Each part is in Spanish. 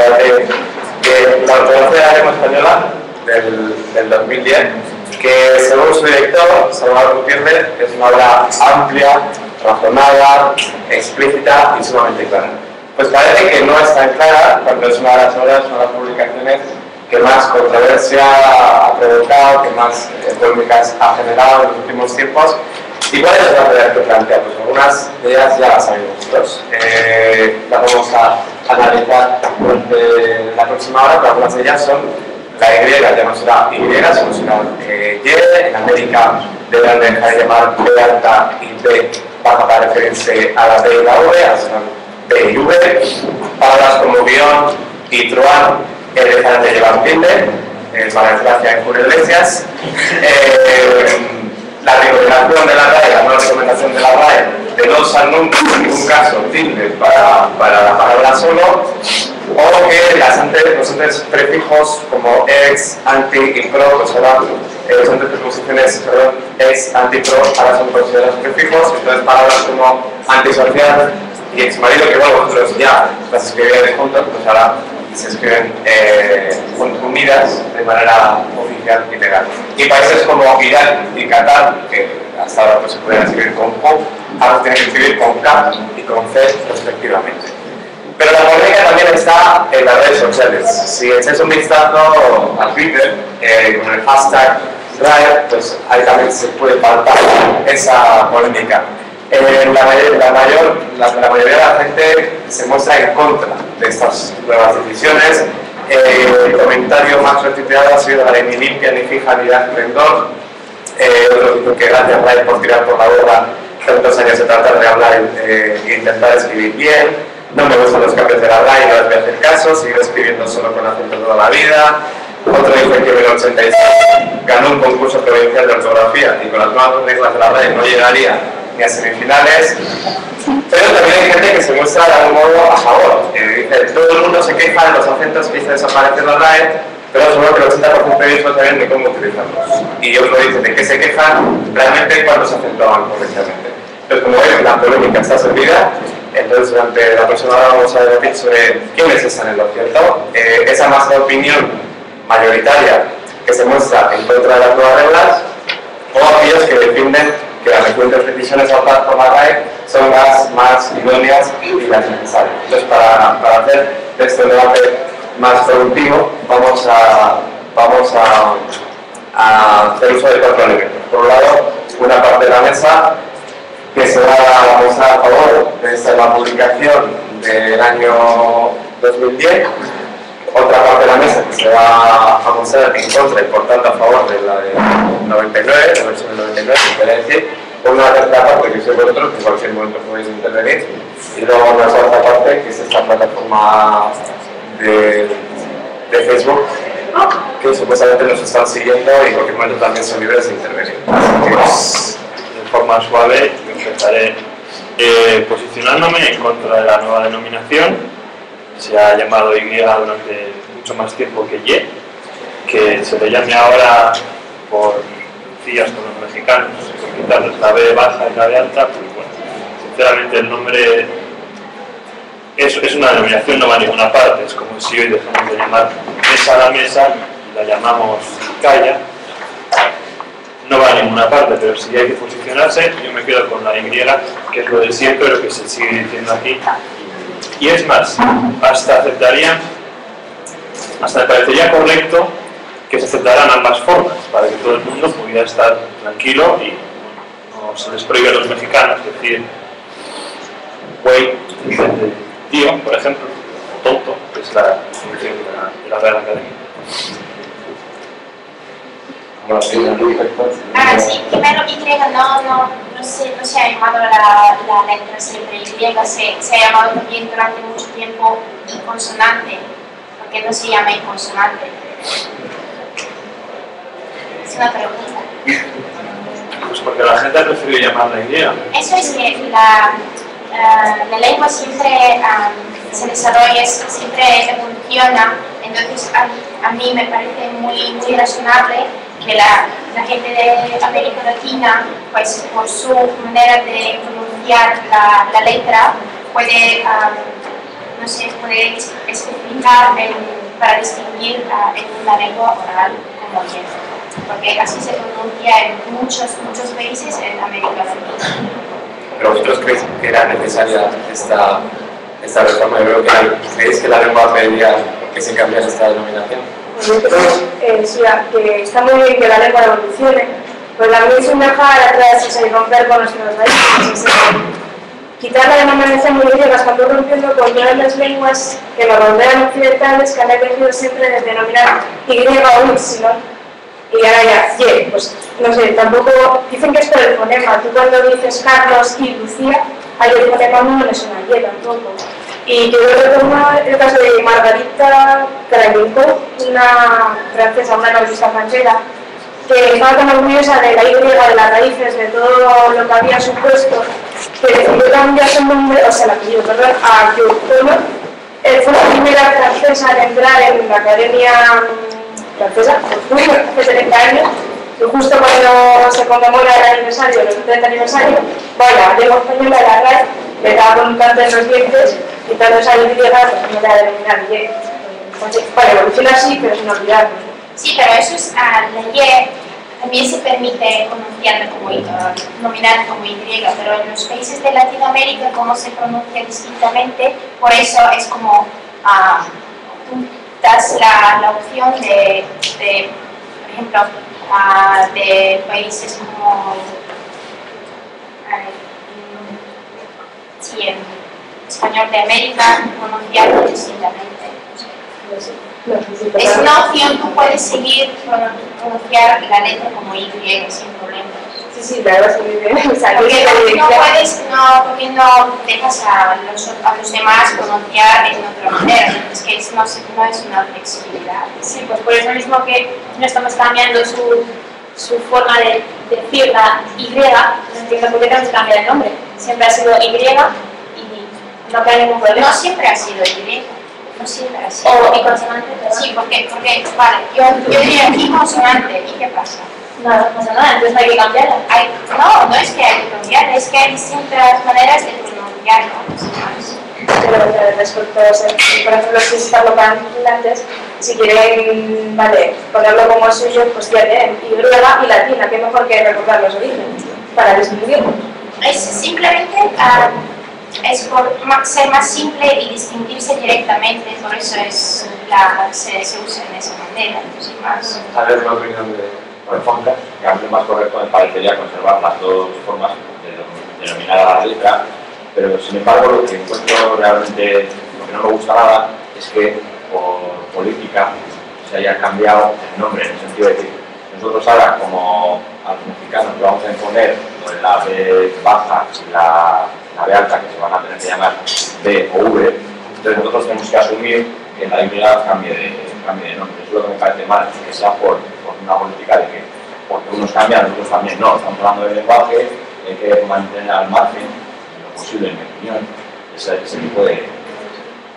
de la Ortodoxia de la Lengua Española del 2010, que según su director, Salvador Gutiérrez, es una obra amplia, razonada, explícita y sumamente clara. Pues parece que no es tan clara cuando es una de las obras, una de las publicaciones que más controversia ha provocado, que más polémicas ha generado en los últimos tiempos. ¿Y cuál es la realidad que plantea? Pues algunas de ellas ya las sabemos todos. Las vamos a analizar durante la próxima hora, pero algunas de ellas son la Y, ya no será Y, sino será Y. En América deberán dejar de llamar B alta y B baja para referirse a la B y la V, a B y V. Palabras como guión y truán dejarán de llevar tilde, para desgracia en Julio Iglesias. La recomendación de la RAE, la nueva recomendación de la RAE, de no usar nunca en ningún caso tilde para la palabra solo, o que los antes prefijos como ex, anti y pro, pues ahora los antes preposiciones, perdón, ex, anti, pro, ahora son considerados prefijos. Entonces palabras como antisocial y ex marido, que bueno, vosotros ya las escribíais juntos, pues ahora se escriben unidas de manera oficial y legal. Y países como Irán y Qatar, que hasta ahora pues, se pueden escribir con O, ahora tienen que escribir con K y con C respectivamente. Pero la polémica también está en las redes sociales. Si echáis un vistazo a Twitter, con el hashtag RAE, pues ahí también se puede palpar esa polémica. La mayoría de la gente se muestra en contra de estas nuevas decisiones. El comentario más retuiteado ha sido la de ni limpia, ni fija, ni da esplendor. Otros dicen que gracias RAE por tirar por la borda tantos años de tratar de hablar e intentar escribir bien. No me gustan los cambios de la RAE, no les voy a hacer caso, seguiré escribiendo solo con acento toda la vida. Otro dice que en el 86 ganó un concurso provincial de ortografía y con las nuevas reglas de la RAE no llegaría ni a semifinales. Pero también hay gente que se muestra de algún modo a favor. Dice, todo el mundo se queja de los acentos que hizo desaparecer la RAE, pero seguro que el 80% de ellos no saben de cómo utilizarlos. Y otro dice, ¿de qué se quejan? Realmente cuando se acentuaban correctamente. Entonces, como ven, la polémica está servida. Entonces, durante la próxima hora vamos a debatir sobre quiénes están en lo cierto. Esa masa de opinión mayoritaria que se muestra en contra de las nuevas reglas, o aquellos que defienden que las recientes decisiones adoptadas por la RAE son las más idóneas y las necesarias. Entonces, para hacer este debate más productivo, vamos a hacer uso de 4 elementos. Por un lado, una parte de la mesa que se va a mostrar a favor de la publicación del año 2010, otra parte de la mesa que se va a mostrar en contra y por tanto a favor de la del 99, la versión del 99, se puede decir, una tercera parte que sois vosotros, que en cualquier momento podéis intervenir, y luego una cuarta parte que es esta plataforma de Facebook, que supuestamente nos están siguiendo y en cualquier momento también son libres de intervenir. Así que, de forma suave, empezaré posicionándome en contra de la nueva denominación. Se ha llamado Y durante mucho más tiempo que Y, que se le llame ahora por días con los mexicanos, con quitarles la B baja y la B alta, pues bueno, sinceramente el nombre es una denominación, no va a ninguna parte. Es como si hoy dejamos de llamar mesa a la mesa y la llamamos calla. No va a ninguna parte, pero si hay que posicionarse, yo me quedo con la Y, que es lo de siempre, lo que se sigue diciendo aquí. Y es más, hasta me parecería correcto que se aceptaran ambas formas, para que todo el mundo pudiera estar tranquilo y no se les prohíbe a los mexicanos decir güey, tío, por ejemplo, o tonto, que es la definición de la Real Academia. Sí, primero Y no se ha llamado la letra siempre Y, se ha llamado también durante mucho tiempo Y consonante, porque no se llama Y consonante. Es una pregunta. Pues porque la gente ha preferido llamarla Y. Eso es que la lengua siempre se desarrolla, siempre evoluciona, entonces a mí me parece muy razonable que la gente de América Latina, pues por su manera de pronunciar la letra, puede no se puede especificar para distinguir en una lengua oral como bien, porque así se pronuncia en muchos países en América Latina. ¿Pero vosotros creéis que era necesaria esta reforma? Yo creo que creéis que la lengua pediría que se cambiase esta denominación. Yo creo que está muy bien que la lengua evolucione, pero también es un dejar atrás y romper con nuestras raíces. Quitar la denominación de griega estamos rompiendo con todas las lenguas que nos rodean occidentales que han elegido siempre de denominar Y o Y, ¿no? Y ahora ya, pues no sé, tampoco dicen que es por el fonema. Tú cuando dices Carlos y Lucía, hay el fonema no es una Y tampoco. Y quiero retomar el caso de Margarita Krajinko, una francesa, una novelista francesa, que estaba tan orgullosa de la Y, de las raíces, de todo lo que había supuesto, que decidió cambiar su nombre, o sea, el apellido, perdón, a Giorgio. Fue la primera francesa en entrar en la academia francesa, hace 30 años, y justo cuando se conmemora el aniversario, el 30 aniversario, la lengua española de la RAE le daba con un canto en los dientes, quitando esa Y, pues no le ha denominado Y. Vale, evoluciona así, pero sin olvidarnos. Sí, pero eso es la Y. También se permite pronunciarla como nominar como Y, pero en los países de Latinoamérica, como se pronuncia distintamente, por eso es como tú das la opción de por ejemplo, de países como en español de América, pronunciarlo distintamente. Es una opción, tú puedes seguir pronunciar la letra como Y sin problemas. Sí, la verdad es muy bien. Porque no dejas a los demás pronunciar en otra manera, es que no es una flexibilidad. Sí, pues por eso mismo que no estamos cambiando su forma de decir la Y, no entiendo por qué tenemos que cambiar el nombre. Siempre ha sido Y y no cae ningún problema. No siempre ha sido Y. No siempre ha sido. O y consonante, ¿verdad? Sí, porque vale, yo diría aquí consonante, ¿y qué pasa? No pasa nada, entonces no hay que cambiarla. No es que hay que cambiarla, es que hay distintas maneras de pronunciarlo. Pero respecto a, por ejemplo, si están localizantes, si quieren, ponerlo como suyo, pues ya tienen Y y latina, que mejor que recordar los orígenes, para distinguirlos. Es simplemente, es por ser más simple y distinguirse directamente, por eso se usa en esa manera. Más. A ver, una opinión de Fonca, que a mí lo más correcto me parecería conservar las dos formas de denominar a la letra, pero sin embargo lo que encuentro realmente, lo que no me gusta nada, es que por política se haya cambiado el nombre, en el sentido de que nosotros ahora, como a los mexicanos le vamos a imponer la B baja y la B alta, que se van a tener que llamar B o V, entonces nosotros tenemos que asumir que la Y cambie de nombre. Eso es lo que me parece mal, que sea por una política de que porque unos cambian, otros también no. Estamos hablando de lenguaje, hay que mantener al margen, en lo posible, en mi opinión, ese tipo de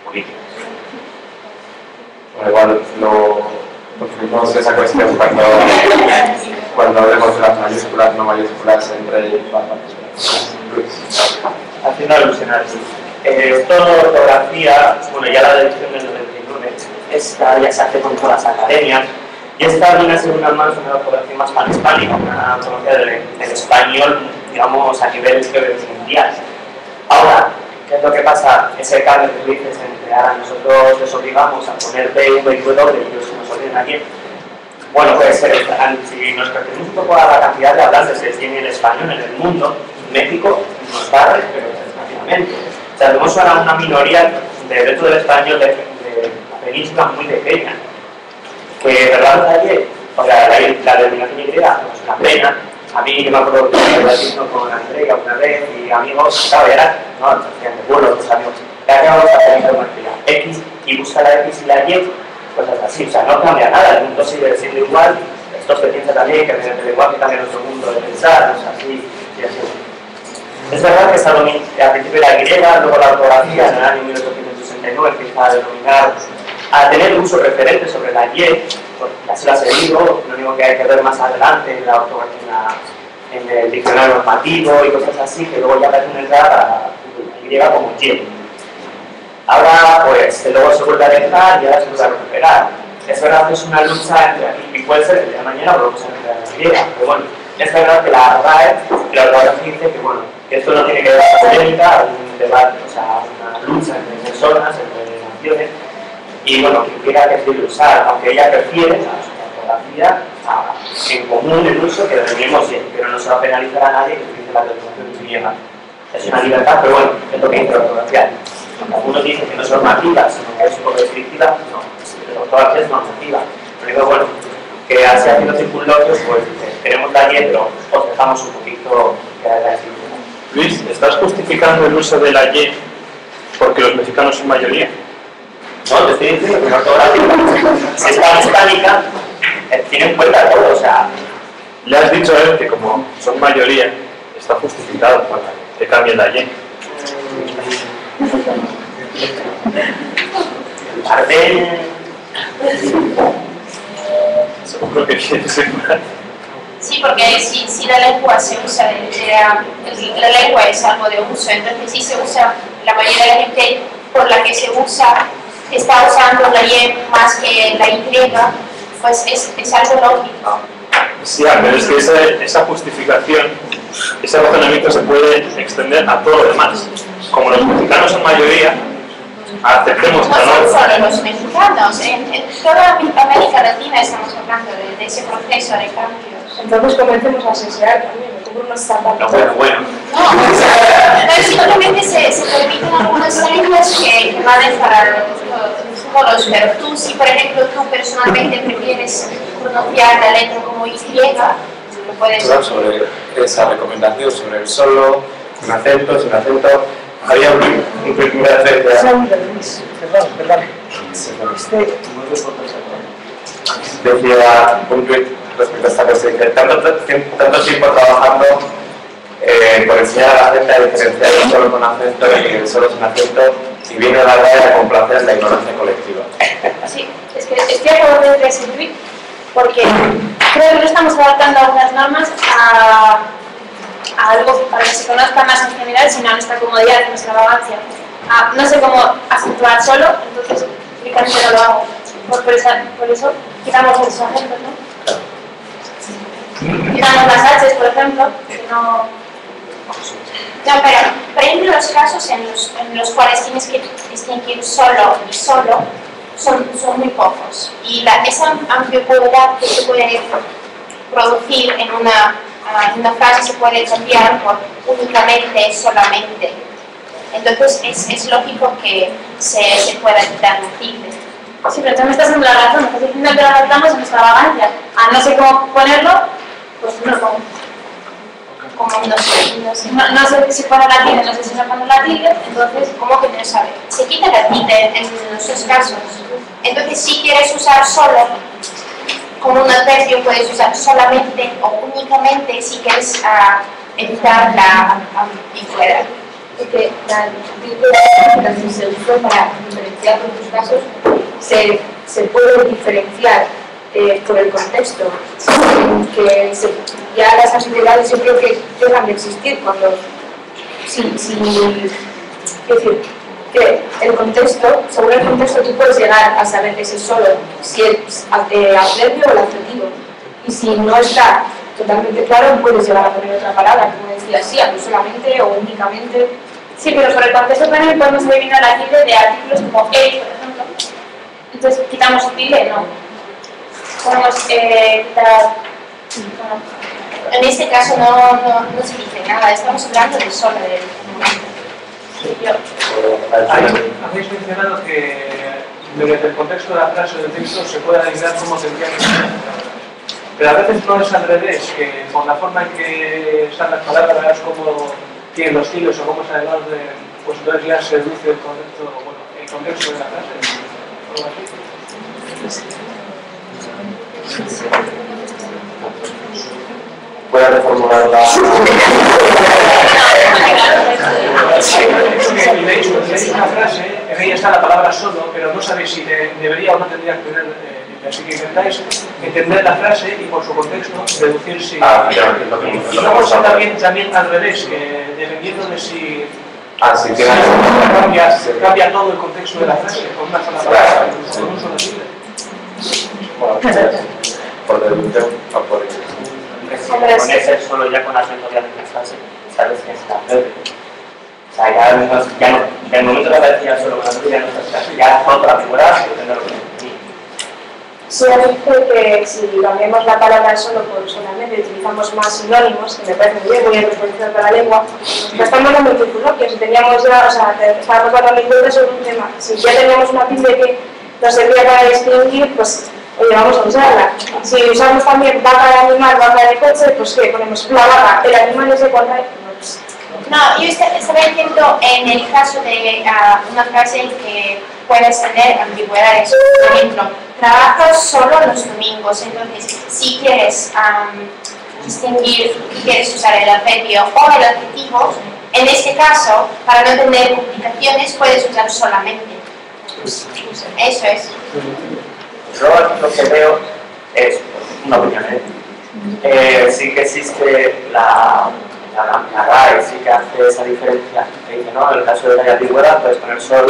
políticas. Bueno, igual lo discutimos esa cuestión cuando hablemos de las mayúsculas, no mayúsculas entre haciendo alusión a eso. Toda la ortografía, bueno, ya la edición del 99, esta ya se hace con todas las academias, y esta viene a ser una ortografía más panhispánica, una ortografía del español, digamos, a nivel mundial. Ahora, ¿qué es lo que pasa? Ese cambio que tú dices entre ahora nosotros les obligamos a poner B, V y W, y ellos nos olvidan aquí. Bueno, puede ser, si nos pertenecemos un poco a la cantidad de hablantes que tiene el español en el mundo, México nos barre, pero desgraciadamente. O sea, tenemos una minoría dentro del español de la península muy pequeña, que verdad ayer, o sea, la denominación Y es una pena. A mí, yo me acuerdo que estaba diciendo con Andrea una vez y amigos, claro, era, no, de vuelo, los amigos, ya que vamos a hacer la X y busca la X y la Y, pues es así, o sea, no cambia nada, el mundo sigue siendo igual. Esto se piensa también que mediante el lenguaje cambia nuestro mundo de pensar, o sea, así y así. Es verdad que al principio era griega, luego la ortografía en el año 1869 empieza a denominar, a tener uso referente sobre la Y, porque así lo ha seguido, lo único que hay que ver más adelante en la ortografía, en el diccionario normativo y cosas así, que luego ya pretenden entrar a la Y como Y. Ahora, pues, luego se vuelve a dejar y ahora se vuelve a recuperar. Es verdad que es una lucha entre, y puede ser el día de mañana volvemos a recuperar la griega, pero bueno, es verdad que la RAE dice que, bueno, que esto no tiene que ver con la polémica, un debate, o sea, una lucha entre personas, entre naciones, y bueno, quien quiera que quiere usar, aunque ella prefiere la fotografía en común, el uso, que lo tenemos bien, pero no se va a penalizar a nadie que utilice la documentación griega. Es una libertad, pero bueno, es lo que dice la fotografía. Algunos dicen que no es normativa, sino que es por descriptiva, no, la fotografía es normativa. Pero bueno, que así haciendo circunloquios, pues tenemos la Y, pero os dejamos un poquito que la descripción. Luis, ¿estás justificando el uso de la Y porque los mexicanos son mayoría? No, te estoy diciendo que la ortográfica, si está hispánica, tiene en cuenta todo, o sea... Le has dicho a él que como son mayoría, está justificado para que cambie la Y. Ardel... Seguro que quieres ser. Sí, porque si la lengua se usa, la lengua es algo de uso, entonces si se usa, la mayoría de la gente por la que se usa, está usando la Y más que la Y, pues es algo lógico. Sí, pero es que esa justificación, ese razonamiento se puede extender a todo lo demás. Como los mexicanos son mayoría, aceptemos No que son solo los mexicanos, en toda América Latina estamos hablando de ese proceso de cambios. Entonces comencemos a sesear también, me compro unos zapatos. Bueno. No, simplemente se permiten algunas reglas que valen para todos, pero tú, si por ejemplo tú personalmente prefieres pronunciar la letra como Y, lo puedes... Sobre esa recomendación, sobre el solo, con acento, sin acento, había un primer Perdón. decía un tweet respecto a esta cuestión, que tanto tiempo trabajando por enseñar a la gente a diferenciar el solo con acento y el solo sin acento, y viene la RAE a complacer la ignorancia colectiva. Sí, es que estoy a favor de ese tweet porque creo que no estamos adaptando algunas normas a algo para que se conozca más en general, sino a nuestra comodidad y nuestra vagancia. No sé cómo acentuar solo, entonces únicamente no lo hago. Por eso quitamos esos ejemplos, ¿no? Quitamos las H's, por ejemplo, que no... No, pero por ejemplo los casos en los cuales tienes que distinguir solo y solo son muy pocos. Y esa ambigüedad que se puede producir en una frase se puede cambiar por únicamente, solamente. Entonces es lógico que se pueda quitar la tilde. Sí, pero tú me estás dando la razón, me estás diciendo que lo adaptamos a nuestra vagancia. No sé cómo ponerlo, pues no lo pongo. Como no sé. No sé si pone la tilde, no sé si no pone la tilde, entonces... ¿Cómo que no sabe? Se quita la tilde en los dos casos. Entonces si quieres usar solo, como un adverbio puedes usar solamente o únicamente si quieres evitar la ambigüedad. Porque la tilde que se usó para diferenciar los dos casos se puede diferenciar por el contexto, que ya las ambigüedades yo creo que dejan de existir cuando es decir, que el contexto, según el contexto tú puedes llegar a saber ese solo si es adverbio o el adjetivo, y si no está totalmente claro puedes llegar a poner otra palabra, como decía, sí, solamente o únicamente. Sí, pero por el contexto también podemos eliminar la tilde de artículos como el, por ejemplo. Entonces, ¿quitamos tilde? No. Podemos quitar... En este caso no se dice nada, estamos hablando de solo de Habéis mencionado que mediante el contexto de la frase o del texto se puede adivinar cómo tendría que ser. Pero a veces no es al revés, que por la forma en que están las palabras, cómo tienen los hilos o cómo es el orden, pues entonces ya se deduce el contexto de la frase. ¿Algo así? Voy a reformular la... Leéis una frase, en ella está la palabra solo, pero no sabéis si debería o no tendría que tener tilde. Así que intentáis entender la frase y por su contexto deducir si... Y luego está también al revés, que dependiendo de si Ah, sí, tiene cambia todo el contexto de la frase con una sola palabra, con un solo tilde. Bueno, por deducción o por con ese solo ya con acento de la frase, sabes que está breve. O sea, ya no, en el momento de la decía solo con acento ya no está frase, ya es otra figura que depende de lo que Sí, dice que si cambiamos la palabra solo por solamente, utilizamos más sinónimos, que me parece muy bien, voy a referenciar para la lengua, estamos dando un círculo, que si teníamos ya, o sea, estábamos dando mil vueltas sobre un tema, si ya teníamos una tilde que nos servía para distinguir, pues oye, vamos a usarla. Si usamos también vaca de animal, vaca de coche, pues ¿qué? Ponemos la vaca, el animal es de cuando hay... Pues, no, yo estaba diciendo en el caso de una frase que puedes tener ambigüedades. Por ejemplo, trabajo solo los domingos, entonces si quieres distinguir, quieres usar el adverbio o el adjetivo, en este caso, para no tener complicaciones, puedes usar solamente. Eso es. Yo lo que veo es una opinión, sí que existe la RAE, sí que hace esa diferencia, que dice, ¿no? En el caso de la antigüedad puedes poner solo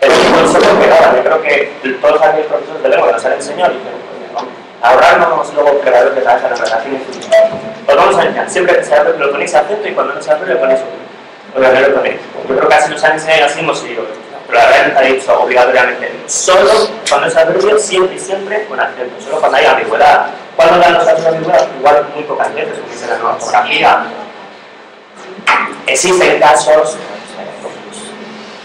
el solo que nada. Yo creo que todos aquellos profesores de lengua nos han enseñado y dicen, ahorrarnos luego creadores de cabeza en verdad tiene sentido. Os vamos a enseñar, siempre que se abre lo ponéis acento y cuando no se abre lo ponéis obligatoriamente. Yo creo que así nos han enseñado y así hemos seguido. Pero la verdad ha dicho obligatoriamente, solo cuando es adverbio, siempre y siempre con acento, solo cuando hay ambigüedad. ¿Cuándo dan los casos de ambigüedad? Igual muy pocas veces, como dice la nueva ortografía. Existen casos,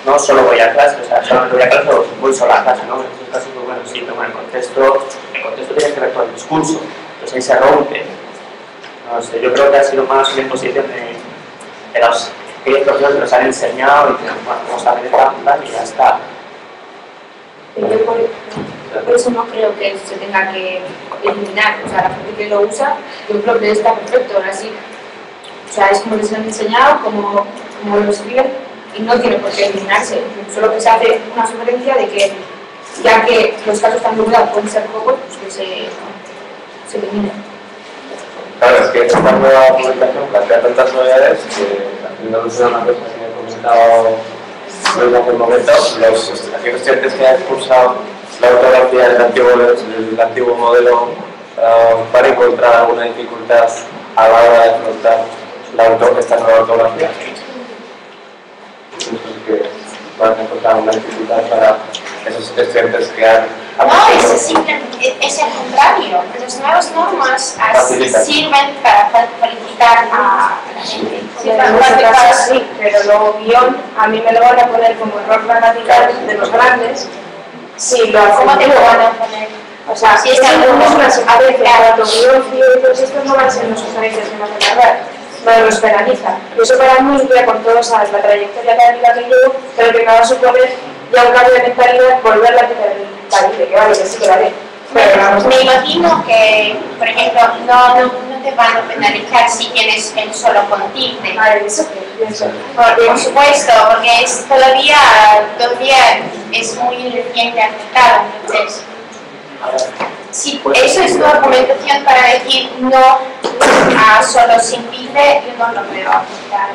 no solo voy a clase, o sea, solamente voy a clase o voy solo a clase, ¿no? En estos casos, pues bueno, sí, pero el contexto tiene que ver con el discurso, entonces ahí se rompe. No sé, yo creo que ha sido más una imposición de los aquellos profesores que nos han enseñado y que, bueno, vamos a ver y ya está. Yo por eso no creo que se tenga que eliminar, o sea, la gente que lo usa, yo creo que está perfecto, ahora sí. O sea, es como les han enseñado, como lo escriben, y no tiene por qué eliminarse. Solo que se hace una sugerencia de que, ya que los casos tan durados pueden ser pocos, pues que se eliminen. Claro, es que esta nueva publicación plantea tantas novedades que haciendo alusión a una cosa que me he comentado luego hace un momento, los estudiantes que han cursado la ortografía del antiguo modelo van a encontrar alguna dificultad a la hora de afrontar esta nueva ortografía. Entonces que van a encontrar una dificultad para esos estudiantes que han No, es el contrario. Las nuevas normas sirven para facilitar a la gente. Sí, en ese caso sí, pero luego guión a mí me lo van a poner como error gramatical de los grandes. Sí, ¿Cómo te lo van a poner? O sea, si es una sugerencia, cuando guión y todos estos no van a ser unas sugerencias que nos van a dar, no los penaliza. Y eso para mí ya con toda la trayectoria académica que llevo, pero que me va a suponer ya un cambio de mentalidad, volver a tener mentalidad, que vale, que sí que vale. Pero me imagino que, por ejemplo, no te van a penalizar si tienes el solo con tilde. Vale, eso que pienso. Por supuesto, porque todavía es muy reciente aceptado, entonces. Si eso es tu argumentación para decir no a solo sin tilde, yo no lo veo aceptar.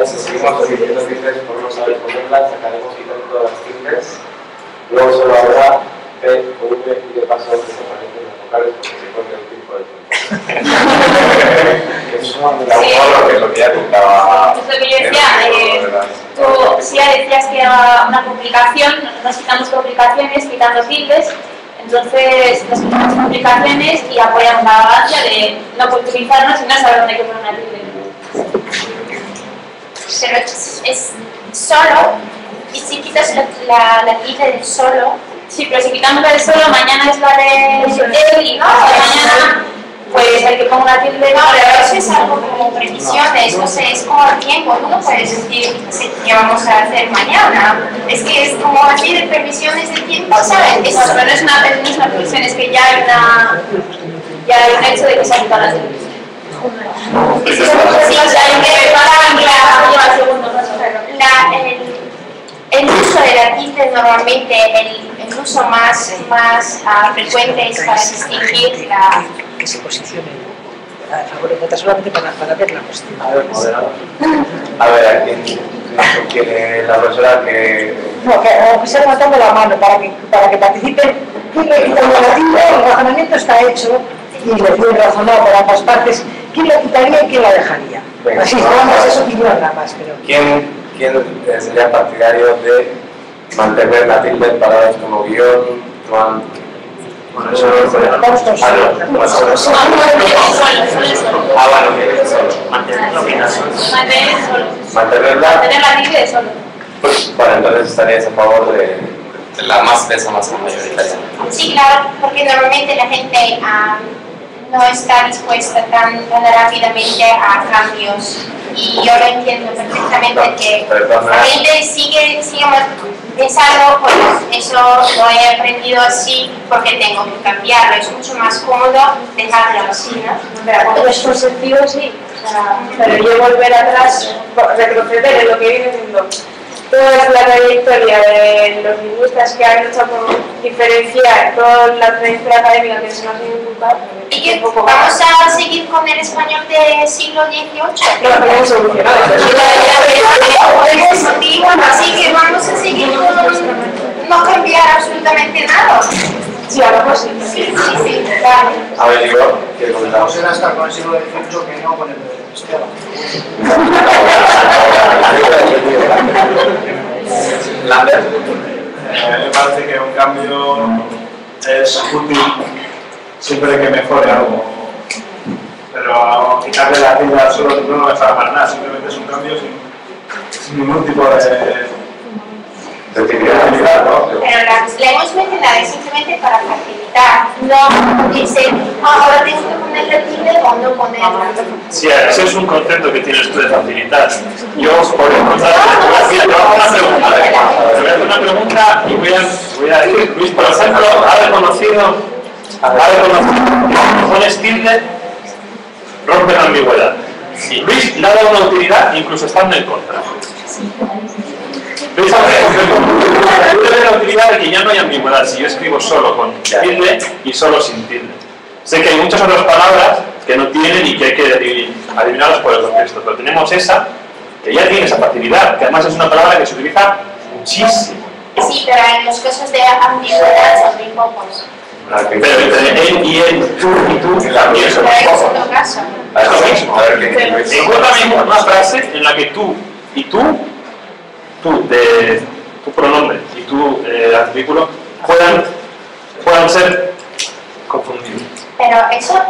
Si seguimos repitiendo tildes por no saber ponerlas, sacaremos quitando todas las tildes. Luego solo habrá P, V y de paso desaparecen las vocales porque se pone el tiempo de que es lo que ya tocaba. Es lo que yo decía, tú si ya decías que era una complicación, nos quitamos complicaciones quitando tildes, entonces nos quitamos complicaciones y apoyamos la vagancia de no utilizarnos y no saber dónde hay que poner una tilde. Pero es solo, y si quitas la tilde del solo. Sí, pero si quitamos la de solo, mañana es la de él y mañana pues hay que poner una tilde. No, pero eso es algo como previsiones, no sé, es como el tiempo, tú no puedes decir qué vamos a hacer mañana. Es que es como así de previsiones de tiempo, ¿sabes? No, pero no es una previsión, es que ya hay un hecho de que se han quitado las tildes. Sí, o sea, hay que preparar el uso de la tilde normalmente, el mucho más frecuentes para distinguir la... Que se posicione a favor y en contra, solamente para ver la cuestión. A ver, ¿a quién quiere la profesora que...? No, que se levantando la mano para que participen. ¿Quién le quitaría la tilde? El razonamiento está hecho y le tiene razonado por ambas partes. ¿Quién la quitaría y quién la dejaría? Venga, así, vamos es opinión nada más, pero... ¿Quién sería partidario de mantener la tilde en palabras como guión, Bueno, eso no lo podemos. Mantener la tilde solo. Bueno, entonces estarías a favor de esa masa mayoritaria. Sí, claro, porque normalmente la gente no está dispuesta tan rápidamente a cambios. Y yo lo entiendo perfectamente que la gente sigue pensando, pues eso lo he aprendido así porque tengo que cambiarlo. Es mucho más cómodo dejarlo así, ¿no? Pero cuando es conceptivo, sí. Pero yo volver atrás, retroceder en lo que viene siendo toda la trayectoria de los lingüistas que han luchado por diferenciar toda la trayectoria académica que se nos ha inculcado. ¿Y que vamos a seguir con el español del siglo XVIII? No lo tenemos solucionado. Así que vamos a seguir con no cambiar absolutamente nada. Sí, a lo mejor sí. Sí, claro. A ver, Igor, ¿qué comentamos? Será hasta con el siglo XVIII que no con el de Esteban. Lander. Me parece que un cambio es útil siempre que mejore algo. Pero quitarle la tilde solo no mejora más nada, simplemente es un cambio sin ningún tipo de utilidad, ¿no? Pero la hemos mencionado simplemente para facilitar, no dice, ahora tengo que poner la tilde o no ponerla. Sí, ese es un concepto que tienes tú de facilitar. Yo, por el contrario, te voy a hacer una pregunta y voy a decir, Luis, por ejemplo, ha reconocido que cuando pones tilde, rompe la ambigüedad. Luis le ha dado una utilidad incluso estando en contra. Luis ha la utilidad de que ya no hay ambigüedad si yo escribo solo con tilde y solo sin tilde. Sé que hay muchas otras palabras que no tienen y que hay que adivinarlas por el contexto, pero tenemos esa que ya tiene esa facilidad, que además es una palabra que se utiliza muchísimo. Sí, pero en los casos de ambigüedad son muy pocos. Pero entre él y él, tú y tú también son Pero pocos. en otro caso. Es lo mismo. Encuéntrame una frase en la que tú y tú de tu pronombre y tu artículo puedan ser confundidos. Pero eso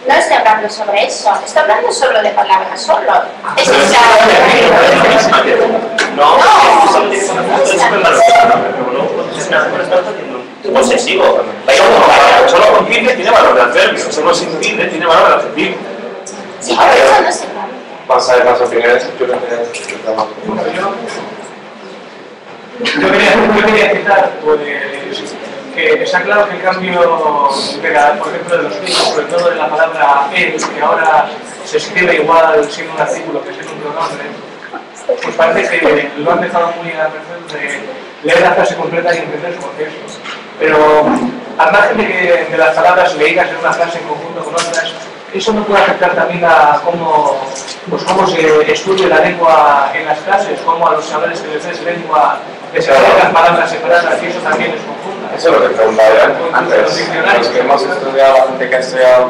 no estoy hablando sobre eso, estoy hablando solo de palabras solo. Es posesivo. Solo con tilde tiene valor de adverbio, solo sin tilde tiene valor de adjetivo. Sí, pero eso no se llama. Vamos a ver más opiniones. Yo quería citar pues, que está claro que el cambio, por ejemplo, de los fijos, sobre todo de la palabra él, que ahora se escribe igual siendo un artículo que siendo un pronombre, pues parece que lo han dejado muy a merced de leer la frase completa y entender su contexto. Pero al margen de las palabras leídas en una frase en conjunto con otras, eso no puede afectar también a cómo se estudia la lengua en las clases, cómo a los chavales que les des lengua les las palabras separadas y eso también es conjunto. Eso es lo que preguntaba antes. Los que hemos estudiado, la gente que ha estudiado,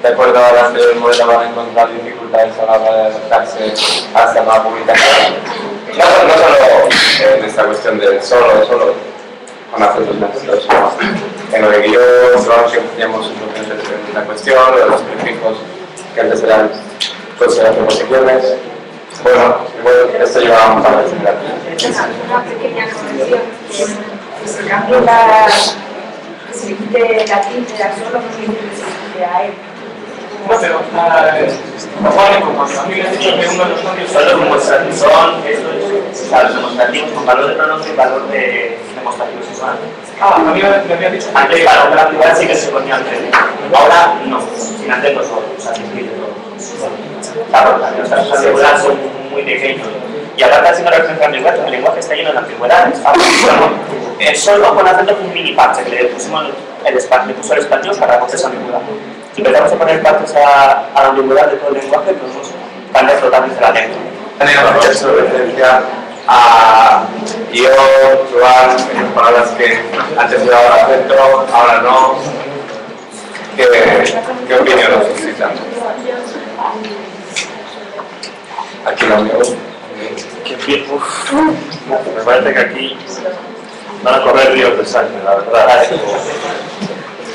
de acuerdo a la anterior modelo, van a encontrar dificultades a la hora de adaptarse hasta una publicación. No solo en esta cuestión de solo con acentos neutros. En lo de guión, que teníamos en la cuestión, lo de los prefijos, que antes eran consideradas preposiciones. Bueno, esto lleva un par de semanas. Una pequeña corrección. Se cambie la... se quite la tilde a solo, no se quite a él. No, pero a mí me han dicho que uno de los cambios son los demostrativos, los demostrativos con valor de pronombre y valor de demostrativos iguales. a mí me había dicho antes, claro, la primera sí que se ponía antes. Ahora no, sin hacerlo solo, o sea, sin todo. Claro, los casos de son muy pequeños. Y aparte haciendo referencia al lenguaje, el lenguaje está lleno de ambigüedades. Solo con hacerlo un mini parche, que le pusimos le puso el español para recoger esa ambigüedad. Si empezamos a poner parches a la ambigüedad de todo el lenguaje, podemos cambiar totalmente la lengua. Han hecho referencia a yo, Joan, palabras que antes se daba acento, ahora no. ¿Qué opinión nos suscitan? Aquí lo veo. Me parece que aquí van a correr ríos de sangre, la verdad.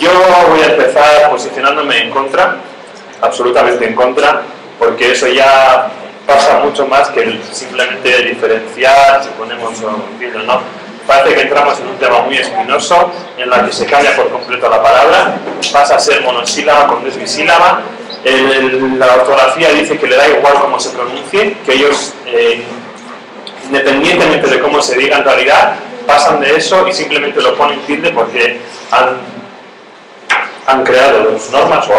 Yo voy a empezar posicionándome en contra, absolutamente en contra, porque eso ya pasa mucho más que el simplemente diferenciar si ponemos un tilde o no. Parece que entramos en un tema muy espinoso en la que se cambia por completo la palabra, pasa a ser monosílaba con bisílaba. La ortografía dice que le da igual cómo se pronuncie, que ellos, independientemente de cómo se diga en realidad, pasan de eso y simplemente lo ponen tilde porque han creado las normas o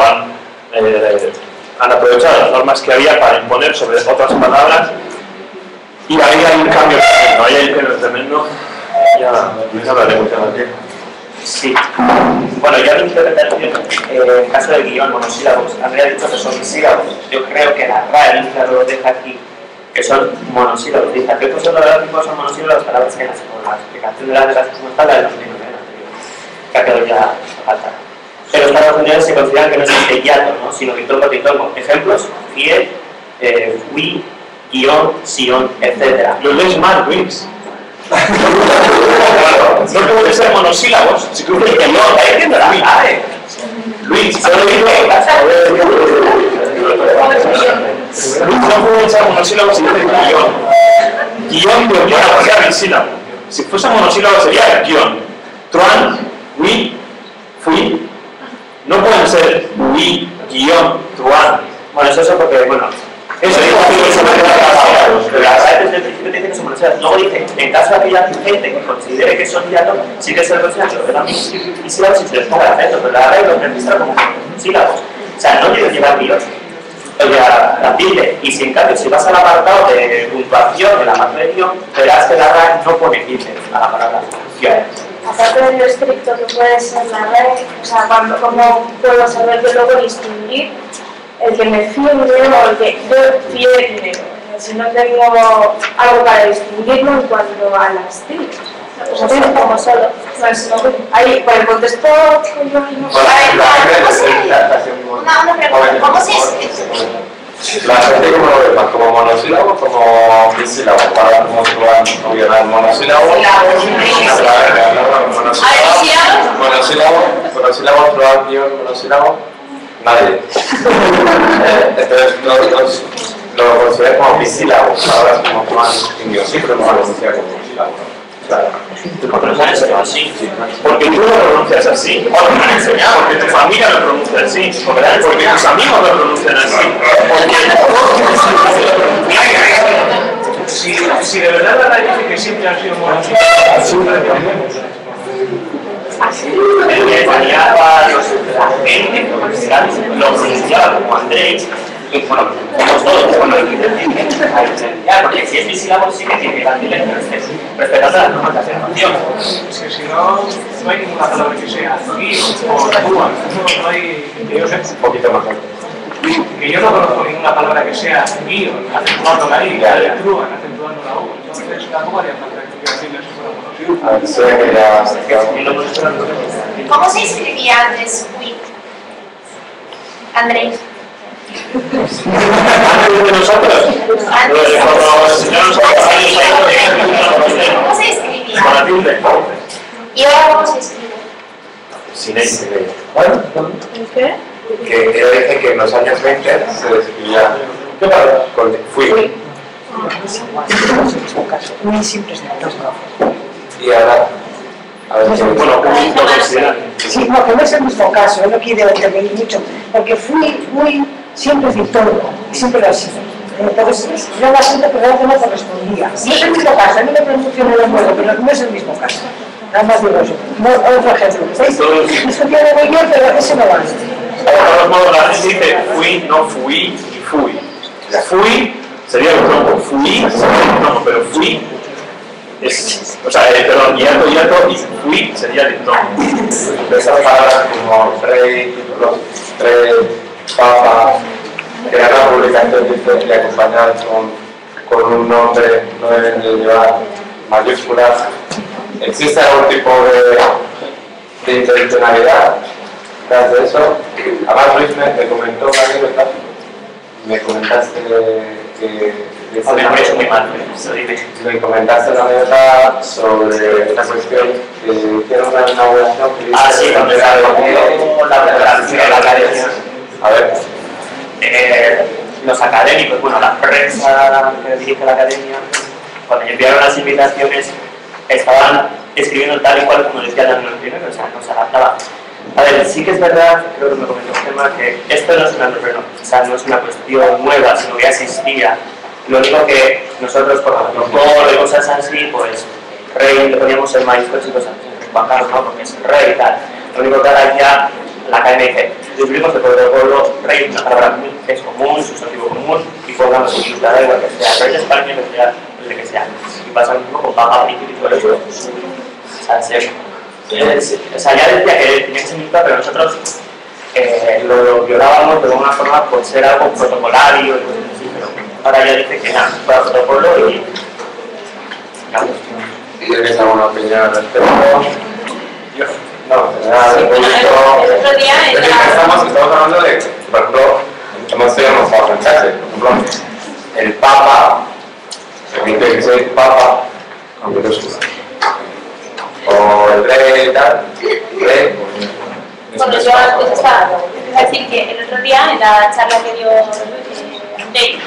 han aprovechado las normas que había para imponer sobre otras palabras, y ahí hay un cambio tremendo, ahí hay un cambio tremendo. Ya hablaremos de aquí. Sí. Bueno, ya mi interpretación, en el caso del guión monosílabos, habría dicho que son bisílabos. Yo creo que la RAE lo deja aquí, que son monosílabos. Dice, ¿qué cosas lográficos son monosílabos? Palabras que con la explicación de las como está la de los niños, que ha quedado ya falta. Pero estas unidades se consideran que no es este hiato, ¿no? Sino bitongo, titongo. Ejemplos, fie, wi, guión, sion, etc. Lo lees mal, Luis. No puede ser monosílabos. Si tú dices que no, está diciendo la RAE. Luis, solo digo Luis, no puede ser monosílabos si dices guión. Guión de unión a sea bisílabo. Si fuese monosílabo sería guión. Truan, wi, fui. No pueden ser wi, guión, truan. Bueno, eso es porque, bueno, eso digo que se puede dar pero la RAE desde el principio dice que son monosílabos. Luego dice, en caso de aquella gente que considere que son hiatos, sí que se le considera que son bisílabos si se les ponga el acento, pero la RAE los registra como sílabos. O sea, no tiene que llevar guión. La tilde, y si en cambio si vas al apartado de puntuación de la parte de guión, verás que la RAE no pone tilde a la palabra guión. Aparte de lo estricto que puede ser la RAE, o sea, ¿cómo puedo saber yo luego distinguir el que me fíe dinero o el que yo fíe dinero? Si no tengo algo para distinguirlo en cuanto a las tildes. O sea, como solo. Ahí, por el contexto. Una pregunta, ¿cómo se escribe? La gente como lo ve más, como monosílabo, como bisílabo, para cómo se van a obviar monosílabo. Monosílabo, probar guión, monosílabo, nadie. Entonces lo consideran como bisílabo, ahora como Juan Indio, siempre lo considera como bisílabo. Claro. Porque tú lo pronuncias así, porque me han enseñado, porque tu familia lo pronuncia así, porque tus amigos lo pronuncian así. Si de verdad la RAE dice que siempre han sido monosílabos, El que enseñaba la gente lo pronunciaba como Andrés, y bueno, como todos, bueno, porque si es bisílabo sí que tiene que dar respetando las normas de afirmación. es que si no, no hay ninguna palabra que sea guío o trúa, no hay, que yo sepa. Un poquito más alto. Que yo no conozco ninguna palabra que sea guío, acentuando la I, trúa, acentuando la U. Entonces tampoco haría falta que decirle si fuera conocido. A ver, sé que ya... ¿Cómo se escribía antes Wii? Andrés. Antes de nosotros, ¿Cómo se escribía? con la tilde. ¿Y ahora cómo se escribe? Sin ella. Bueno, ¿Qué? que ella dice que en los años 20 se escribía con fui. Muy siempre es de dos grafos. Y ahora, a ver si... Bueno, un consideran. Sí, no, que no es el mismo caso, no quiero intervenir mucho, porque fui siempre decir todo, y siempre lo ha sido. Entonces, yo la siento que realmente no correspondía. No es el mismo caso, a mí me pronuncio no lo muevo, pero no es el mismo caso. Nada más digo eso. No, otro ejemplo. ¿Veis? Discutía de voy yo, pero ese no vale. De todos modos, la gente dice fui, no fui y fui. Fui sería lo tronco fui sería diptongo, pero fui es, o sea, perdón, hiato y fui sería diptongo. Esas palabras como rey, títulos, rey, papa, crear la publicación dice que acompañar con un nombre no deben de llevar mayúsculas. ¿Existe algún tipo de intencionalidad tras de eso? Además Luis me comentó una anécdota, me comentaste que me comentaste una anécdota sobre esta cuestión que hicieron una inauguración que sí, cuando era la preparación de la academia. A ver. Los académicos, bueno, la prensa que dirige la academia, cuando enviaron las invitaciones, estaban escribiendo tal y cual como decía Daniel primero, o sea, no se adaptaba. A ver, sí que es verdad, creo que me comentó un tema, que esto no es una, o sea, no es una cuestión nueva, sino que ya existía. Lo único que nosotros, por protocolo y cosas así, pues, rey, le poníamos el maestro y cosas así, Juan Carlos, ¿no? Porque es rey y tal. Lo único que ahora ya la academia dice, descubrimos el protocolo, rey es una palabra que es común, sustantivo común, y pongamos en da igual que sea rey de España, que sea el que sea. Y pasa lo mismo con papa, príncipe y todo eso. O sea, o sea, ya decía que tenía que ser militar, pero nosotros lo violábamos de alguna forma por ser algo protocolario y cosas así, pero ahora ya dice que nada, fuera protocolo y... ¿Tienes alguna opinión al respecto? No, el otro día estamos hablando de, por ejemplo, hemos trabajado en clase, por ejemplo, el Papa, permite que sea el Papa, aunque no es o el rey y tal, rey. Bueno, yo antes estaba, es decir, que el otro día en la charla que dio Dave,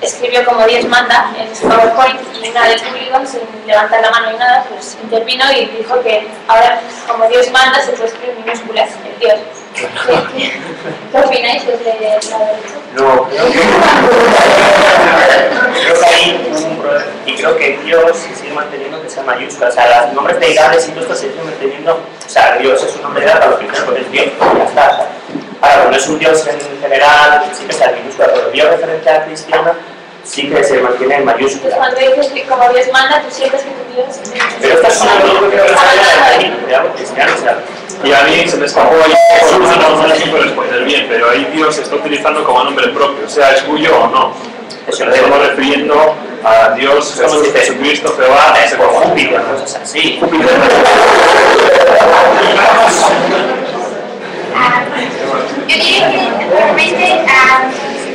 escribió como Dios manda en su PowerPoint y una del público, sin levantar la mano y nada, pues intervino y dijo que ahora, como Dios manda, se puede escribir minúsculas en Dios. ¿Qué opináis desde la derecha? No, creo que hay un problema y creo que Dios sigue manteniendo que sea mayúscula, o sea, los nombres deidades y todo esto se siguen manteniendo, o sea, Dios es un nombre deidad para los cristianos porque es Dios, ya está. Ahora, cuando es un Dios en general, sí que sea en minúscula, pero Dios referencia cristiana sí que se mantiene en mayúscula. Entonces, cuando dices que como Dios manda, tú sientes que tu Dios es... Pero esta es una cosa que algo cristiano, o sea. Y a mí se me escapó ahí, no sé si puedo responder bien, pero ahí Dios se está utilizando como nombre propio, sea es suyo o no. Eso nos estamos refiriendo a Dios, Jesucristo, Jehová, Júpiter, cosas así. Yo diría que realmente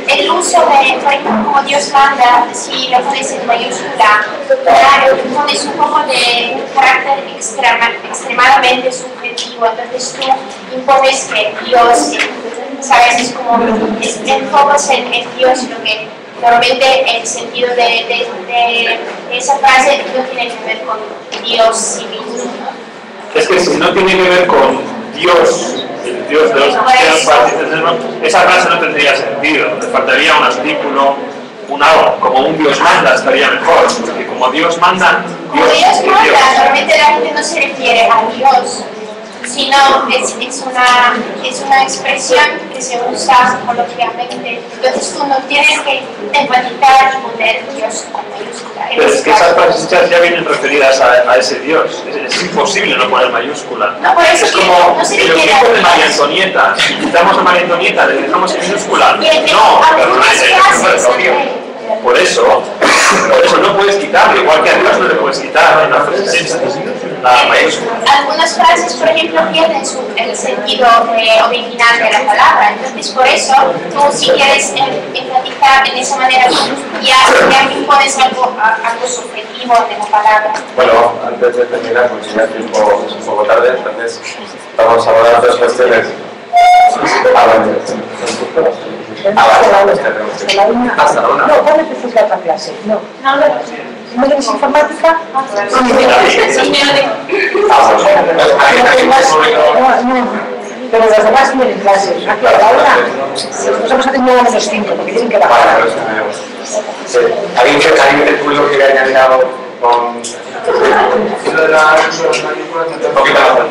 el uso de, por ejemplo, como Dios manda, si lo pones en mayúscula, pones un poco de un carácter extremadamente subjetivo, entonces tú impones que Dios, ¿sabes? Es como, enfocas en Dios, lo que normalmente el sentido de esa frase no tiene que ver con Dios sí mismo, ¿no? Es que si no tiene que ver con Dios, el Dios de los cristianos, esa frase no tendría sentido, le faltaría un artículo, un algo, como un Dios manda estaría mejor, porque como Dios manda, Como Dios manda, normalmente la gente no se refiere a Dios, sino es una expresión que se usa coloquialmente, entonces tú no tienes que enfatizar y poner Dios con mayúscula. Pero es que esas frases ya vienen referidas a ese Dios, es imposible no poner mayúscula. No, por eso es como no se el refiere equipo a de Dios. María Antonieta, si quitamos a María Antonieta, le dejamos en minúscula. No, pero no es el ejemplo propio. Por eso no puedes quitarlo, igual que a Dios no le puedes quitar la presencia, la mayúscula. Algunas frases, por ejemplo, pierden el sentido original de la palabra, entonces por eso tú si quieres enfatizar en esa manera, ya impones algo subjetivo de la palabra. Bueno, antes de terminar, porque ya es un poco tarde, entonces vamos a hablar de dos cuestiones. Hasta la una. No, ¿cuál es la otra clase? No. ¿No tienes informática? Pero los demás tienen clases. Aquí a la una. Nosotros hacemos menos 5 porque tienen que bajar. ¿Alguien del público quiere añadir algo con...? Lo de la uso de las mayúsculas, Un poquito más alto.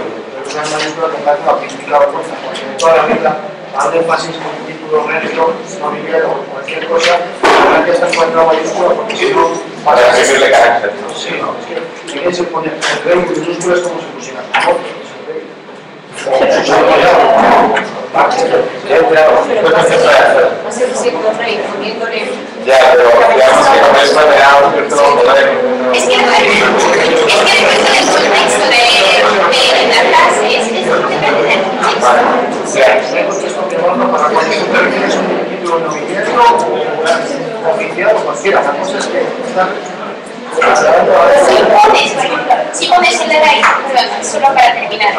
las mayúsculas me parece una auténtica vergüenza, porque en toda la vida hace énfasis con un título médico, no Miguel o cualquier cosa, la que está en cuadrado mayúscula, porque si no... Para escribirle carácter. Sí, no, es que hay que se pone el rey en minúsculas como si pusiera ya, pero digamos que con eso me da un cierto poder. Es que depende del contexto de la frase, depende del contexto. Sí, hay contexto que no para cualquier término es un título nobiliario o oficial o cualquiera. La cosa es que Si pones el de la solo para terminar.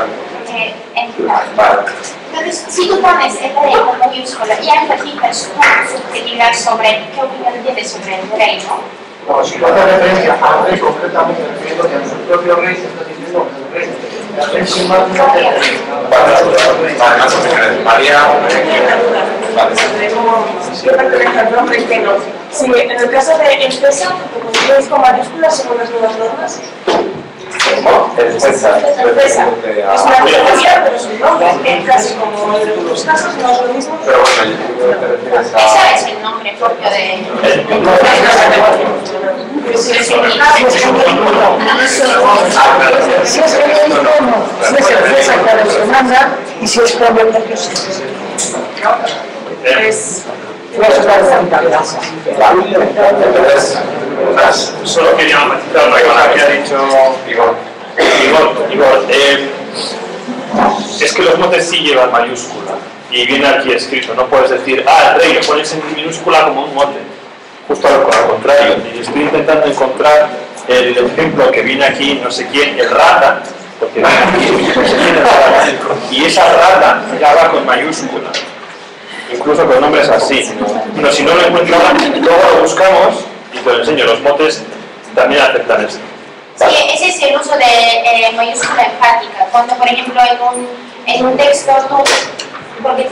Entonces, si tú pones el rey con mayúscula y enfatizas su subjetividad sobre qué opinión tienes sobre el rey, ¿no? No, si no hace referencia al rey concretamente, refiriendo que a su propio rey se está diciendo que el rey sin más no tiene Más opiniones. María. ¿Qué pertenece al nombre que no? Sí, en el caso de Enfesa, como tienes con mayúsculas según las nuevas normas. ¿Cómo? Enfesa. Enfesa. Es una abreviación, pero es un nombre. Casi como en otros casos, no es lo mismo. Pero bueno, yo te refieres a... Ese es el nombre propio de... Si es el Enfesa, claro, se manda, y si es propio, propio, sí. Es... Solo quería matizar lo que había dicho Igor. Es que los motes sí llevan mayúscula y viene aquí escrito. No puedes decir, el rey, lo pones en minúscula como un mote. Justo al contrario. Y estoy intentando encontrar el ejemplo que viene aquí, no sé quién, el rata, porque viene aquí, no sé quién, el rata. Y esa rata ya va con mayúscula. Incluso con nombres así. Pero si no lo encuentro, luego lo buscamos y te lo enseño. Los motes también aceptan esto. Sí, ese es el uso de mayúscula enfática. Cuando, por ejemplo, en un texto tú, porque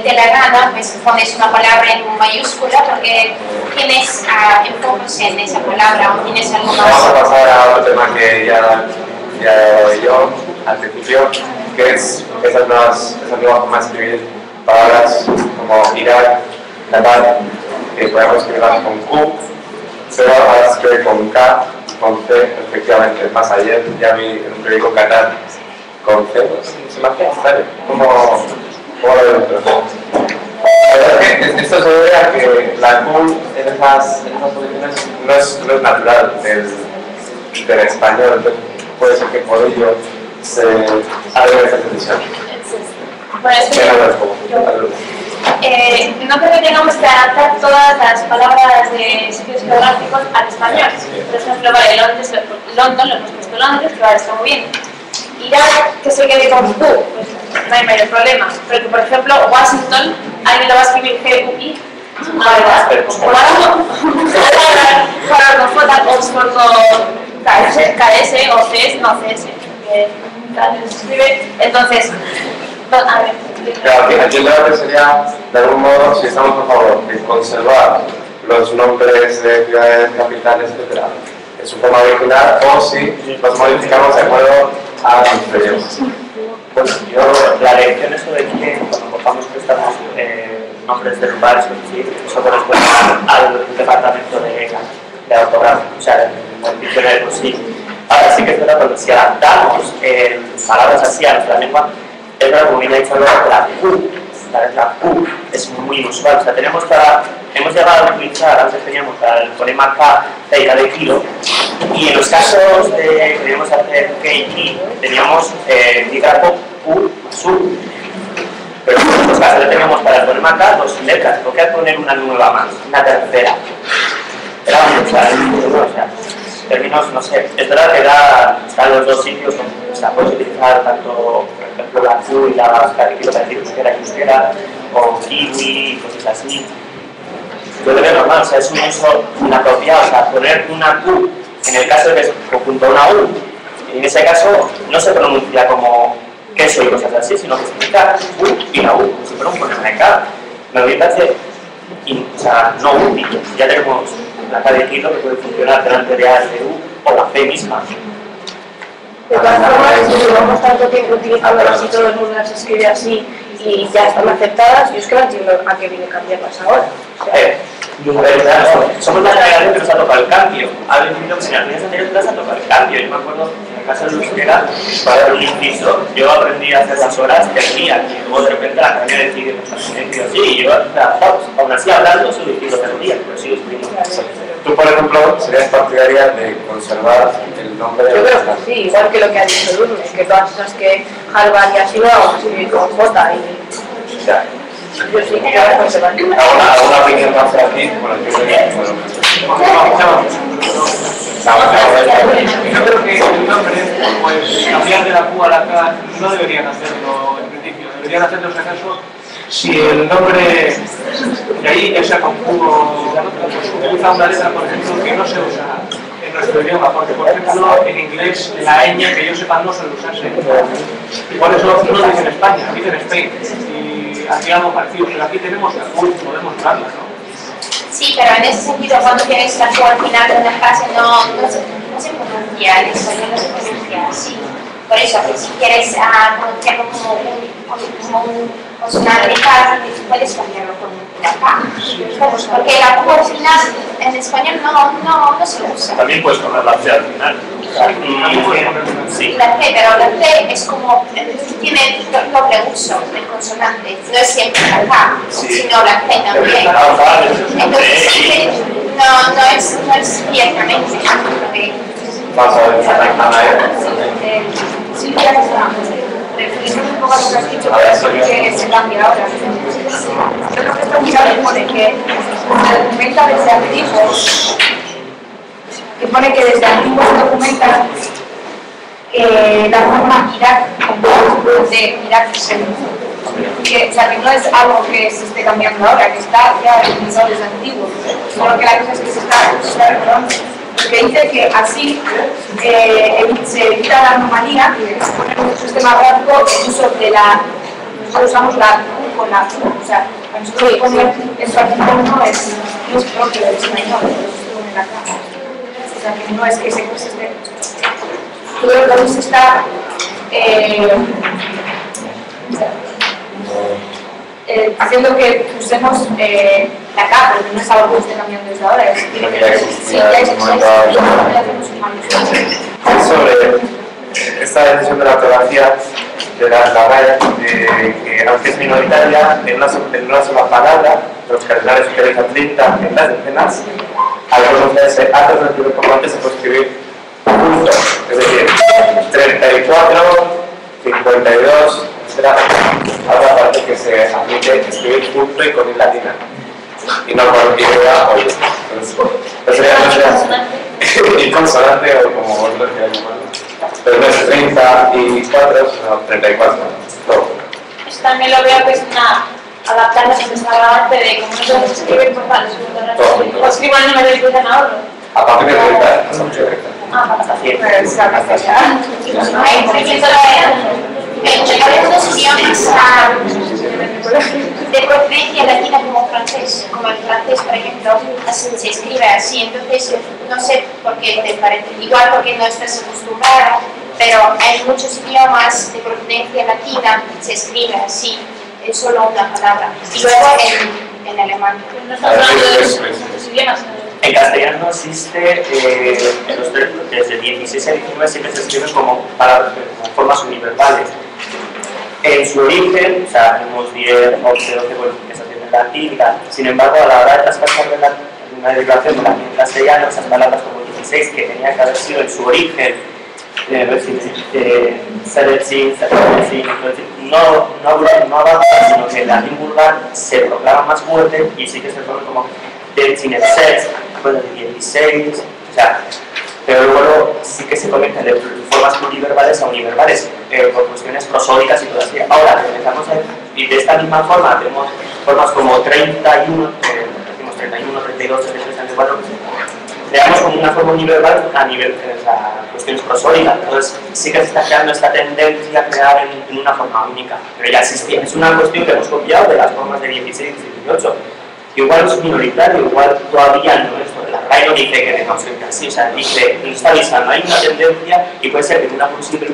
te la gana, pues pones una palabra en mayúscula porque tienes enfocos en esa palabra o tienes algo más. Vamos a pasar a otro tema que ya yo al principio, que es esas nuevas formas de escribir palabras como Irak, Qatar, que podemos escribirlas con Q, pero ahora se escribe con K, con C, efectivamente. Más ayer ya vi en un periódico Qatar con C. ¿Se imagina? ¿Cómo lo veo? La verdad es que esto se debe a que la Q en esas posiciones no es natural del español, entonces puede ser que por ello se haga esa decisión. Bueno, no creo que tengamos que adaptar todas las palabras de sitios geográficos al español. Por ejemplo, vale, London, lo hemos puesto Londres, que vale, está muy bien. Irak, que se quede con Q, pues no hay mayor problema. Pero que, por ejemplo, Washington, alguien lo va a escribir G-U-I. Para con J, Oxford con KS o CS, no CS, que se escribe. Entonces, a ver. Claro, aquí el debate sería, de algún modo, si estamos a favor de conservar los nombres de ciudades, capitales, etc. en su forma original, o si los modificamos de acuerdo a los proyectos. Pues yo, la lección eso de que cuando cojamos prestamos nombres de lugares, eso corresponde al departamento de ortografía, o sea, el diccionario por sí. Ahora sí que es verdad, porque si adaptamos palabras así a nuestra lengua, es verdad, como bien ha dicho Álvaro, la Q es muy inusual. O sea, hemos llegado a utilizar, antes teníamos el fonema K, K de kilo, y en los casos de que queríamos hacer K y Ki, teníamos Q, Su. Pero en otros casos teníamos para el fonema K 2 letras, ¿por qué poner una nueva más, una tercera? Era muy claro, o sea, términos, no sé, es verdad que están los dos sitios, o sea, puedes utilizar tanto, por ejemplo, la Q y la quiero decir euskera, o kiwi, cosas así. Yo lo veo normal, o sea, es un uso inapropiado, o sea, poner una Q en el caso de que es junto a una U, y en ese caso no se pronuncia como queso y cosas así, sino que significa U y la U, si fuera un problema de K. Me voy a decir, o sea, no útil, ya tenemos la K de kilo que puede funcionar delante de A de U o la C misma. De todas formas, si llevamos tanto tiempo utilizándolas y todo el mundo las escribe así y ya están aceptadas, yo es que no entiendo a qué viene cambiarlas ahora. O sea, A ver, claro, somos la generación que nos ha tocado el cambio. Ha habido generaciones anteriores que nos ha tocado el cambio. Yo me acuerdo, en el caso de Euskera, para un inciso, yo aprendí a hacer las horas del día y luego de repente la academia decidió sí, y yo aún así hablando solo hice del día, pero sigo escribiendo. Tú, por ejemplo, serías partidaria de conservar el nombre de Yo la creo que sí, igual que lo que ha dicho Lourdes, que todas esas que Harvard y así lo hago así con J y... Ya. Yo sí, que ahora conservar. ¿Alguna opinión más aquí? Bueno, yo creo que... Yo creo que el nombre, pues cambiar de la Q a la K, no deberían hacerlo en principio. Deberían hacerlo, si acaso, si el nombre de ahí, ya sea con Q o utiliza una letra, por ejemplo, que no se usa en nuestro idioma, porque, por ejemplo, en inglés la ñ, que yo sepa, no suele usarse. Y por eso no dicen España, dicen Spain. Y aquí algo parecido, pero aquí tenemos la Q y podemos usarla, ¿no? Sí, pero en ese sentido, cuando tienes la Q al final de una frase, no se pronuncia, en español no se pronuncia así. Por eso, que si quieres pronunciarlo como un consonante K, puedes cambiarlo con la K. Porque la Q al final en español no se usa. También puedes poner la C al final. Sí, la C, pero la C es como, tiene doble uso del consonante, no es siempre la K, sino la C también. Entonces sí que no es ciertamente Vamos a ver, Sí, ya está. Refiriendo un poco a lo que has dicho, que se cambia ahora. Yo creo que esto quizá pone que se documenta desde antiguos, que pone que desde antiguos se documenta la forma Irak de Irak que, o sea, que no es algo que se esté cambiando ahora, que está ya utilizado desde antiguo, solo que la cosa es que se está recordando. Porque dice que así se evita la anomalía y se pone en un sistema gráfico el uso de nosotros usamos la Q con la Q, o sea, para nosotros poner esto aquí como no es propio del español, se pone la K. O sea, que no es que se esté... Todo lo que se está haciendo que usemos la K, porque no es algo que esté cambiando desde ahora, es que ya existe. Sobre esta decisión de la ortografía de la RAE, que aunque es minoritaria, en una sola palabra, los cardinales utilizan 30 en las decenas, al pronunciarse antes del primer componente se puede escribir punto, es decir, 34, 52, etc. Ahora parece que se admite escribir punto y con i latina, y no con y o y. Entonces sería y consonante o como vosotros queráis llamarlo. Pero no es 34, sino 34. Todo. Eso también lo veo que es una adaptar la que estaba antes de como no se escribe por favor, o escribo el número y empiezan a otro. Aparte de 30, es mucho 30. En algunos idiomas de procedencia latina como francés, como el francés, por ejemplo, se escribe así. Entonces, no sé por qué te parece, igual porque no estás acostumbrado, pero hay muchos idiomas de procedencia latina se escribe así, es solo una palabra. Y luego en alemán. No estamos hablando de los idiomas. En castellano existe, desde 16 a 19 siempre se escriben como formas universales. En su origen, o sea, tenemos 10, 11, 12 que se hacen en latín y tal. Sin embargo, a la hora de traspasar una declaración de latín en castellano, esas palabras como 16 que tenían que haber sido en su origen, no avanzan, sino que el latín vulgar se proclama más fuerte y sí que se pone como de 16, de 16, o sea, pero luego sí que se conectan de formas pluriverbales a univerbales por cuestiones prosódicas y todo así. Ahora, empezamos y de esta misma forma tenemos formas como 31, decimos 31, 32, 33, 34, creamos como una forma univerbal a nivel de cuestiones prosódicas. Entonces sí que se está creando esta tendencia a crear en una forma única, pero ya existía. Es una cuestión que hemos copiado de las formas de 16 y 18. Igual es minoritario, igual todavía no es. La RAE no dice que tengamos que así, o sea, dice, nos está avisando, hay una tendencia y puede ser que en una posible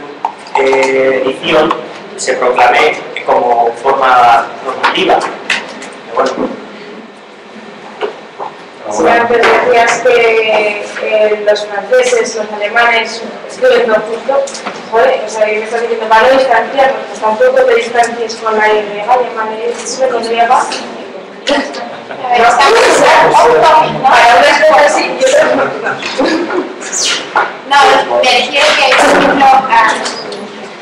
edición se proclame como forma normativa. Pero bueno. antes decías que los franceses, los alemanes escriben todo justo. Joder, o sea, me estás diciendo, para no distanciarnos, pues tampoco te distancies con la Y alemana, es con Y. Para unas cosas sí y otras no. No, me refiero que, por ejemplo,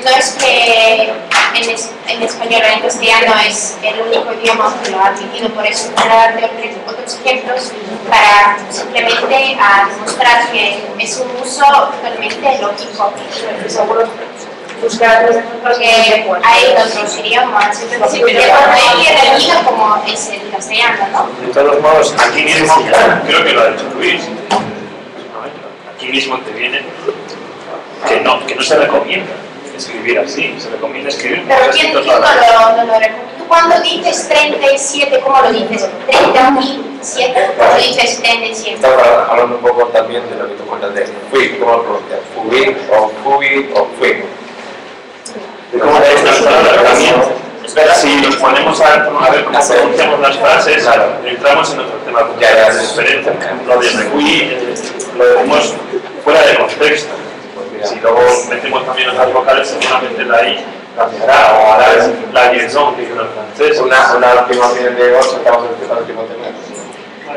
no es que en español o en castellano es el único idioma que lo ha admitido, por eso para darte otros ejemplos para simplemente demostrar que es un uso totalmente lógico. Seguro buscar porque hay otros idiomas, sí, pero no hay reunido como es el castellano, ¿no? De todos modos, aquí mismo, creo que lo ha dicho Luis, aquí mismo te viene que no se recomienda escribir así, se recomienda escribir. Pero ¿quién no lo recomienda? Tú cuando dices 37, ¿cómo lo dices? 37, ¿cómo dices 37? Estamos hablando un poco también de lo que tú cuentas de fui, ¿cómo lo pronuncias? Fui o fui. ¿Cómo es las palabras también? Si nos ponemos a ver cómo pronunciamos las frases, claro, entramos en otro tema, porque hay diferencia. Lo de fui lo decimos fuera de contexto. Si luego metemos también otras vocales, seguramente la I cambiará o hará la liaison que dice el francés. Una afirmación de vos, estamos en el último tema.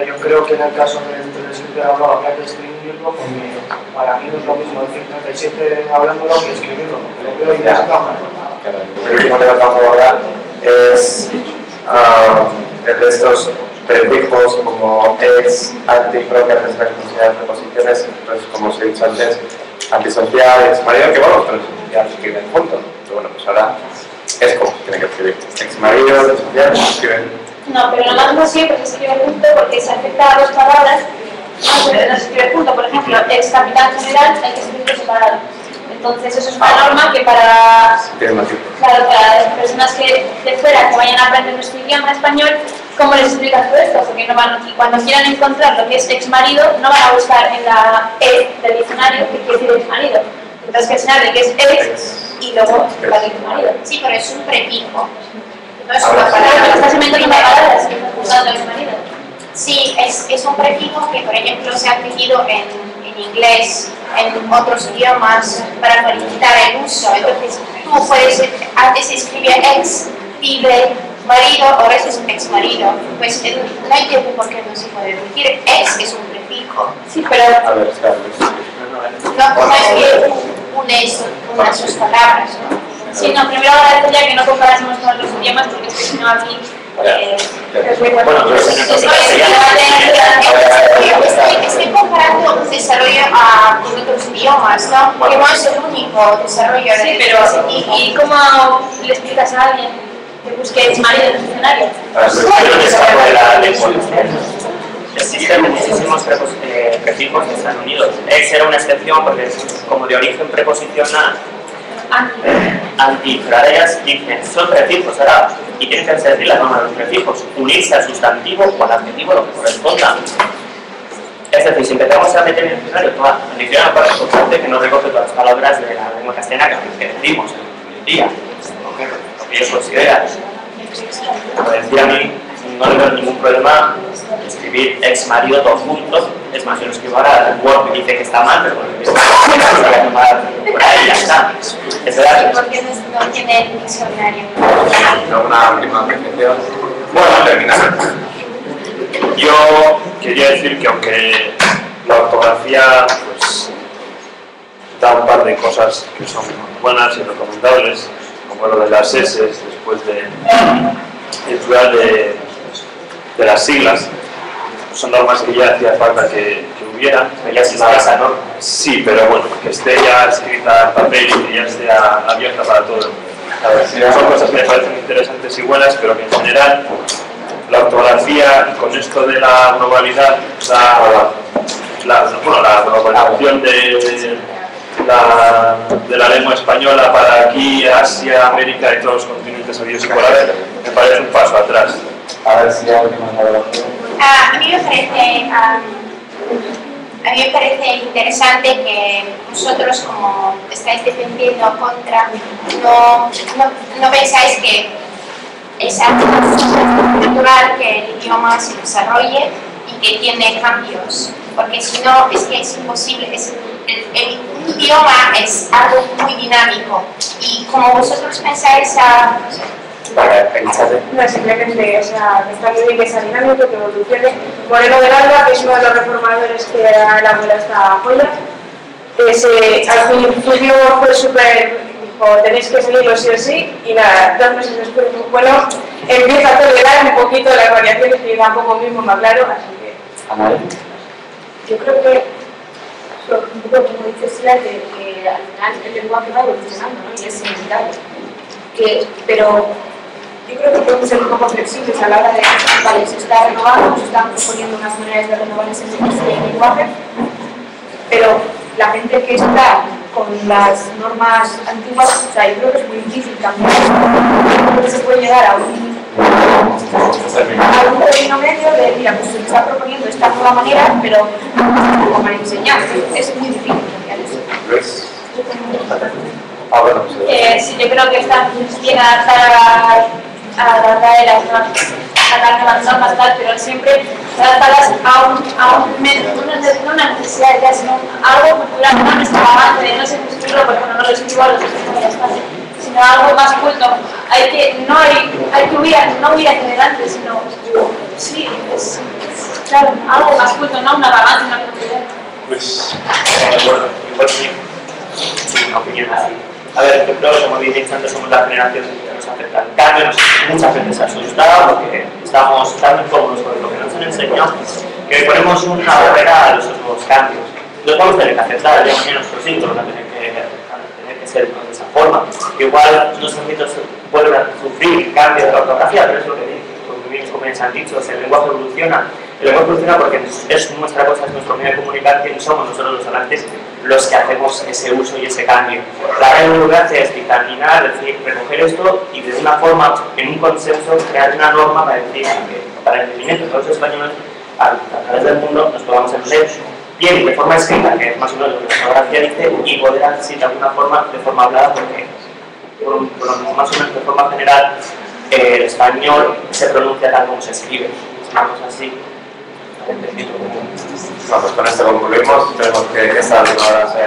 Yo creo que en el caso del escritor hablado habrá que escribirlo, porque para mí no es lo mismo decir 37 hablándolo que escribirlo, porque lo veo y ya está mal. El último tema que vamos a abordar es el de estos prefijos como ex, anti, propias de las preposiciones, pues como os he dicho antes, antisocial, ex marido, que bueno, pero ya lo escriben juntos. Pero bueno, pues ahora es como se tiene que escribir. Ex marido, antisocial, se escriben. No, pero nada más siempre se escribe junto porque se afecta a dos palabras, no se escribe junto. Por ejemplo, ex capitán general hay que escribirlo separado. Entonces eso es una norma que para las personas de fuera que vayan a aprender nuestro idioma español, ¿cómo les explicas todo esto? Porque no van, y cuando quieran encontrar lo que es ex marido, no van a buscar en la E del diccionario que quiere decir ex marido. Entonces que el señale que es ex y luego la de ex marido. Sí, pero es un prefijo. No es una palabra. Estás inventando palabras que estás usando ex marido. Sí, es un prefijo que, por ejemplo, se ha admitido en inglés, en otros idiomas, para facilitar el uso. Entonces, tú puedes, antes se escribía ex, libre, marido, ahora es ex marido. Pues no entiendo por qué no se puede decir ex, es un prefijo. Sí, pero. A ver, no es que unes sus palabras, ¿no? Sí, no, primero agradecería que no comparásemos todos los idiomas, porque es que si no aquí. Es muy bueno. Estoy comparando un desarrollo con otros idiomas, ¿no? Que no es el único desarrollo. Sí, pero ¿y cómo le explicas a alguien que busque ex marido en el diccionario? Existen muchísimos prefijos que están unidos. Ex era una excepción porque es como de origen preposicional. Anti, pero ahora ellas dicen, son prefijos ahora, y tienen que ser las normas de los prefijos, unirse al sustantivo o al adjetivo lo que corresponda. Es decir, si empezamos a meter en el diccionario, el diccionario para importante que no recoge todas las palabras de la lengua castellana que decimos en el día, lo que ellos consideran. Como decía a mí, no le veo ningún problema escribir ex marido todo junto. Es más, yo lo escribo ahora en Word que dice que está mal, pero bueno, por ahí ya está. Es verdad. Porque no tiene diccionario. ¿Alguna última apreciación? Bueno, terminar. Yo quería decir que aunque la ortografía pues da un par de cosas que son buenas y recomendables, como lo de las S después del plural de las siglas, son normas que ya hacía falta que hubiera. Ya se sabe esa norma. Sí, pero bueno, que esté ya escrita en papel y que ya esté abierta para todo el mundo. A ver, son cosas que me parecen interesantes y buenas, pero que en general la ortografía, con esto de la globalidad, la globalización de la lengua española para aquí, Asia, América y todos los continentes habidos y por haber, me parece un paso atrás. A ver si hay alguna evaluación. A mí me parece interesante que vosotros, como estáis defendiendo contra, no pensáis que es algo natural que el idioma se desarrolle y que tiene cambios, porque si no es que es imposible. Un idioma es algo muy dinámico y como vosotros pensáis no, simplemente, o sea, que está muy bien que sea dinámico, que evolucione. Moreno del Alba, que es uno de los reformadores que elaboró esta joya, al principio fue súper, dijo, tenéis que seguirlo sí o sí, y nada, 2 meses después, bueno, empieza a tolerar un poquito las variaciones que tampoco mismo más claro, así que... Yo creo que, un poco como dice Sila, que al final el lenguaje va evolucionando, ¿no? Y es inevitable. Pero yo creo que podemos ser un poco flexibles a la hora de, vale, se está renovando, se están proponiendo unas maneras de renovar ese lenguaje, pero la gente que está con las normas antiguas, o sea, yo creo que es muy difícil cambiar. Yo creo que se puede llegar a un término medio de, mira, pues se está proponiendo esta nueva manera, pero como para enseñar, es muy difícil cambiar eso. Sí, yo creo que están bien adaptadas a las normas, tal, pero siempre adaptadas a una necesidad ya, sino algo cultural, no nuestro avance, no sé escribirlo, porque no lo escribo a los estudiantes, sino algo más culto. Hay que huir hacia adelante, sino, sí, claro, algo más culto, no una vagancia, una cultura. Pues, bueno, igual sí, una opinión así. A ver, ejemplo, como dije antes, somos la generación que nos acerca al cambio, mucha gente se asusta porque estamos tan incómodos con lo que nos han enseñado que ponemos una barrera a esos nuevos cambios. Los vamos a tener que aceptar, ya mañana nuestros hijos van a tener que ser de esa forma. Igual nuestros hijos vuelven a sufrir cambios de la ortografía, pero es lo que bien como han dicho, el lenguaje evoluciona. El lenguaje evoluciona porque es nuestra cosa, es nuestro medio de comunicación, somos nosotros los hablantes los que hacemos ese uso y ese cambio. La radio lo que hace es dictaminar, es decir, recoger esto y de una forma, en un consenso, crear una norma para decir que para el entendimiento de todos los españoles a través del mundo nos podamos entender bien de forma escrita, que es más o menos lo que la ortografía dice, y poder así de alguna forma, de forma hablada, porque más o menos de forma general el español se pronuncia tal como se escribe. Es una cosa así. Bueno, pues con esto concluimos. Esperemos que esta jornada sea